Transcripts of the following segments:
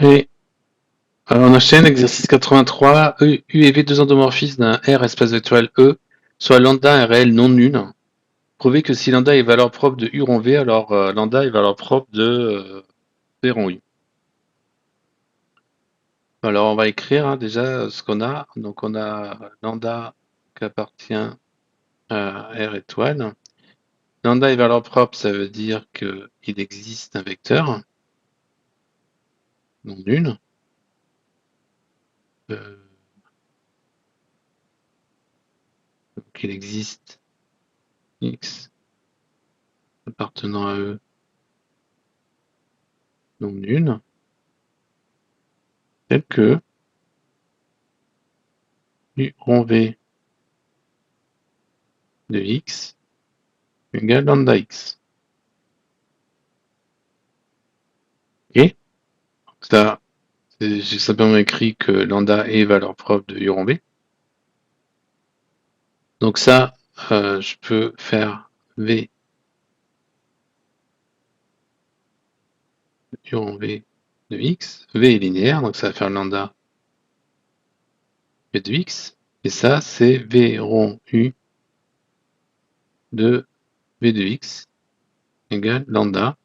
Et on enchaîne, exercice 83, U et V, deux endomorphismes d'un R espace vectoriel E, soit lambda un réel non nul. Prouver que si lambda est valeur propre de U rond V, alors lambda est valeur propre de V rond U. Alors on va écrire déjà ce qu'on a. Donc on a lambda qui appartient à R étoile. Lambda est valeur propre, ça veut dire qu'il existe un vecteur non nul. Donc il existe X appartenant à E non nul, tel que U rond V de X égale lambda X. Et ça, j'ai simplement écrit que lambda est valeur propre de U rond V. Donc ça, je peux faire V U rond V de X. V est linéaire, donc ça va faire lambda V de X. Et ça, c'est V rond U de V de X égale lambda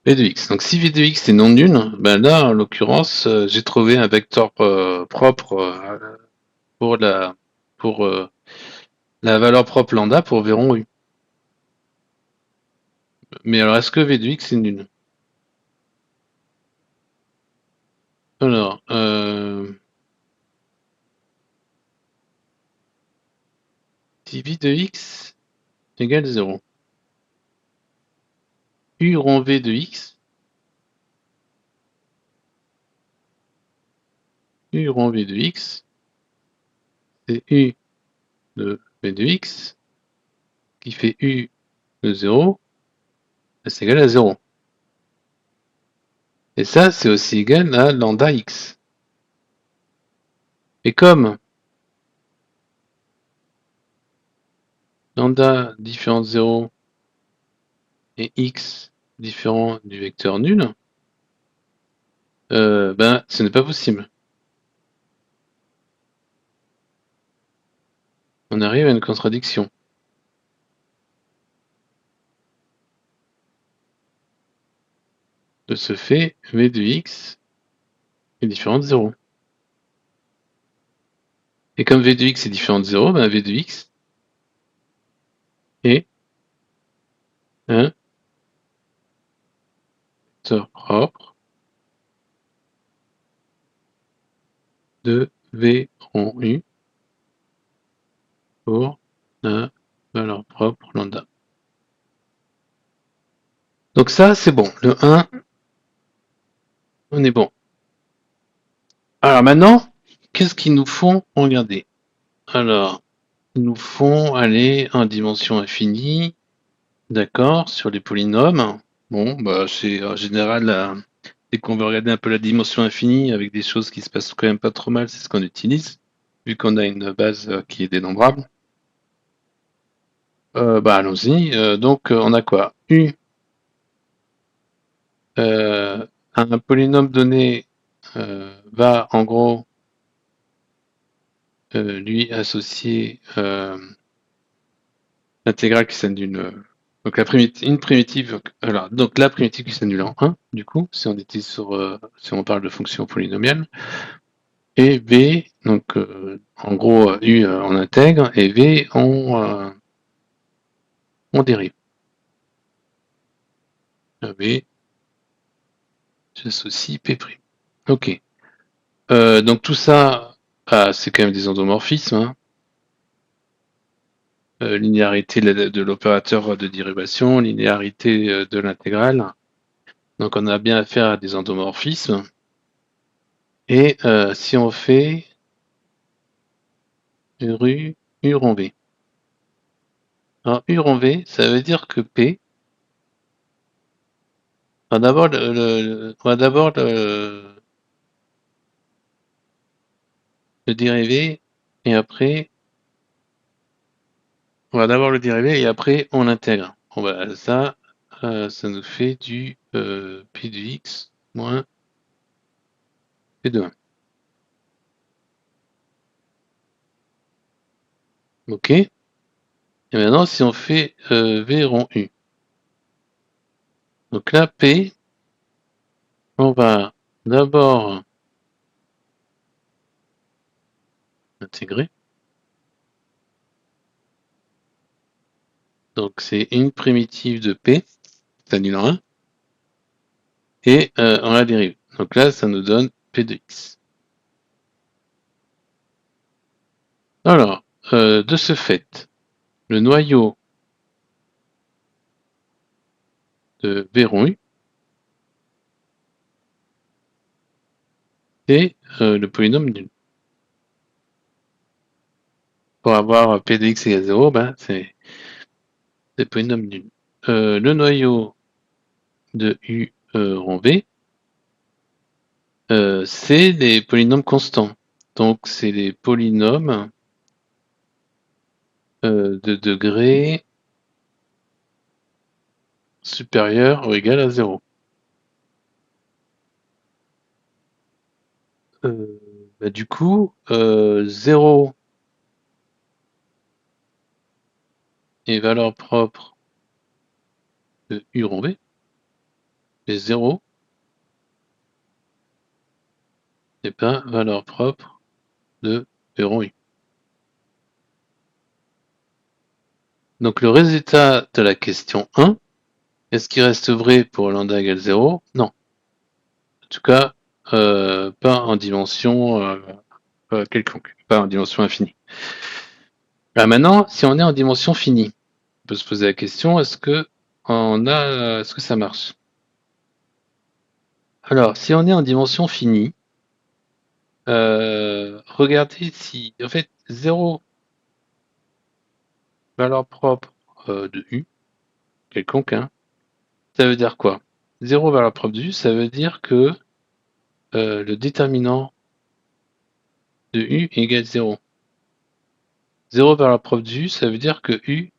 V de X. Donc si V de X est non nul, ben là, en l'occurrence, j'ai trouvé un vecteur propre pour la valeur propre lambda pour V rond U. Mais alors, est-ce que V de X est nul? Alors, si V de X égale 0, U rond V de X, U rond V de X, c'est U de V de X qui fait U de 0, c'est égal à 0. Et ça, c'est aussi égal à lambda X. Et comme lambda différent de 0 et X différent du vecteur nul, ben, ce n'est pas possible. On arrive à une contradiction. De ce fait, V de X est différent de 0. Et comme V de X est différent de 0, ben V de X est un vecteur propre de V rond U pour la valeur propre lambda. Donc ça, c'est bon. Le 1, on est bon. Alors maintenant, qu'est-ce qu'ils nous font regarder? Alors, ils nous font aller en dimension infinie, d'accord, sur les polynômes. Bon, bah c'est en général, dès qu'on veut regarder un peu la dimension infinie avec des choses qui se passent quand même pas trop mal, c'est ce qu'on utilise, vu qu'on a une base qui est dénombrable. Bah allons-y. Donc on a quoi? U, un polynôme donné va en gros lui associer l'intégrale qui s'annule. Donc une primitive, alors donc la primitive qui s'annule en 1, du coup, si on était si on parle de fonction polynomiale, et V, donc en gros U on intègre et V on dérive. V, j'associe P'. Ok. Donc tout ça, c'est quand même des endomorphismes. Hein. Linéarité de l'opérateur de dérivation, linéarité de l'intégrale. Donc on a bien affaire à des endomorphismes. Et si on fait U rond V. Alors U rond V, ça veut dire que P, on va d'abord le dériver et après on va d'abord le dériver et après on l'intègre. Bon bah ça nous fait du P de X moins P de 1. Ok. Et maintenant, si on fait V rond U. Donc là, P, on va d'abord intégrer. Donc c'est une primitive de P, c'est annule 1, et on la dérive. Donc là, ça nous donne P de X. Alors, de ce fait, le noyau de V rond U, c'est le polynôme nul. Pour avoir P de X égale 0, ben, c'est le polynôme nul. Le noyau de U rond V, c'est des polynômes constants. Donc, c'est les polynômes de degré supérieur ou égal à 0. Bah, du coup, 0 est valeur propre de U rond V, et 0 n'est pas valeur propre de V rond U. Donc le résultat de la question 1, est-ce qu'il reste vrai pour lambda égale 0? Non. En tout cas, pas en dimension quelconque, pas en dimension infinie. Là, maintenant, si on est en dimension finie, on peut se poser la question, est-ce que ça marche? Alors, si on est en dimension finie, regardez si, en fait, 0 valeur propre de U, quelconque, hein, ça veut dire quoi? 0 valeur propre de U, ça veut dire que le déterminant de U égale 0. 0 valeur propre de U, ça veut dire que U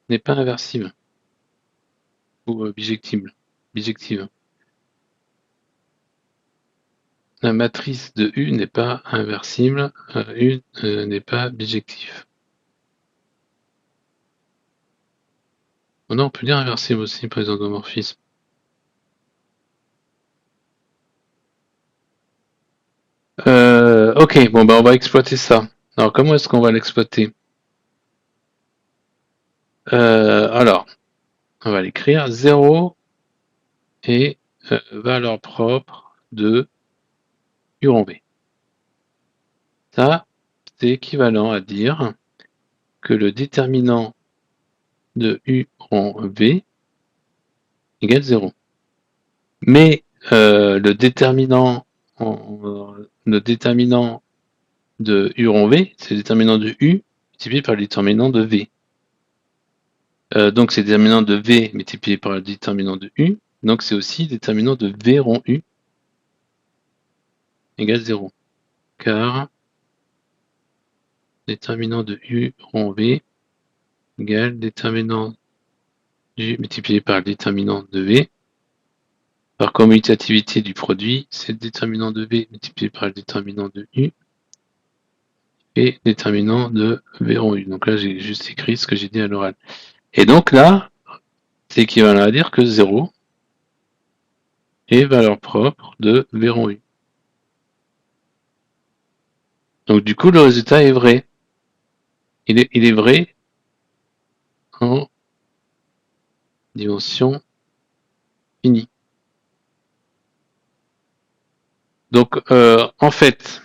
n'est pas inversible ou bijective. La matrice de U n'est pas inversible, U n'est pas bijectif. Oh non, on peut dire inversible aussi pour les endomorphismes. Ok, bon bah on va exploiter ça. Alors comment est-ce qu'on va l'exploiter? Alors, on va l'écrire 0 et valeur propre de U rond V. Ça, c'est équivalent à dire que le déterminant de U rond V égale 0. Mais le déterminant de U rond V, c'est le déterminant de U multiplié par le déterminant de V. Donc c'est le déterminant de V multiplié par le déterminant de U. Donc c'est aussi le déterminant de V rond U égale 0. Car déterminant de U rond V égale déterminant du multiplié par le déterminant de V. Par commutativité du produit, c'est le déterminant de V multiplié par le déterminant de U et déterminant de V rond U. Donc là, j'ai juste écrit ce que j'ai dit à l'oral. Et donc là, c'est équivalent à dire que 0 est valeur propre de V rond U. Donc du coup, le résultat est vrai. Il est vrai en dimension finie. Donc en fait,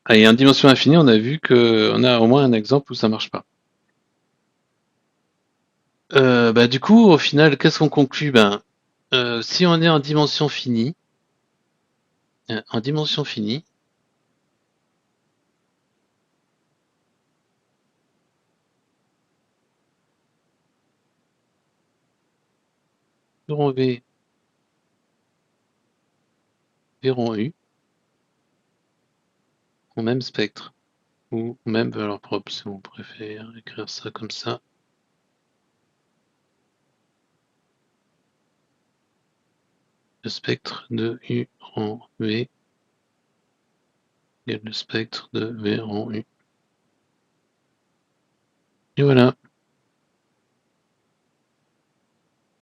et en dimension infinie, on a vu qu'on a au moins un exemple où ça marche pas. Bah, du coup, au final, qu'est-ce qu'on conclut? Ben, si on est en dimension finie, rond V, V rond U, en même spectre, ou même valeur propre, si on préfère écrire ça comme ça. le spectre de U en V égale le spectre de V en U. Et voilà.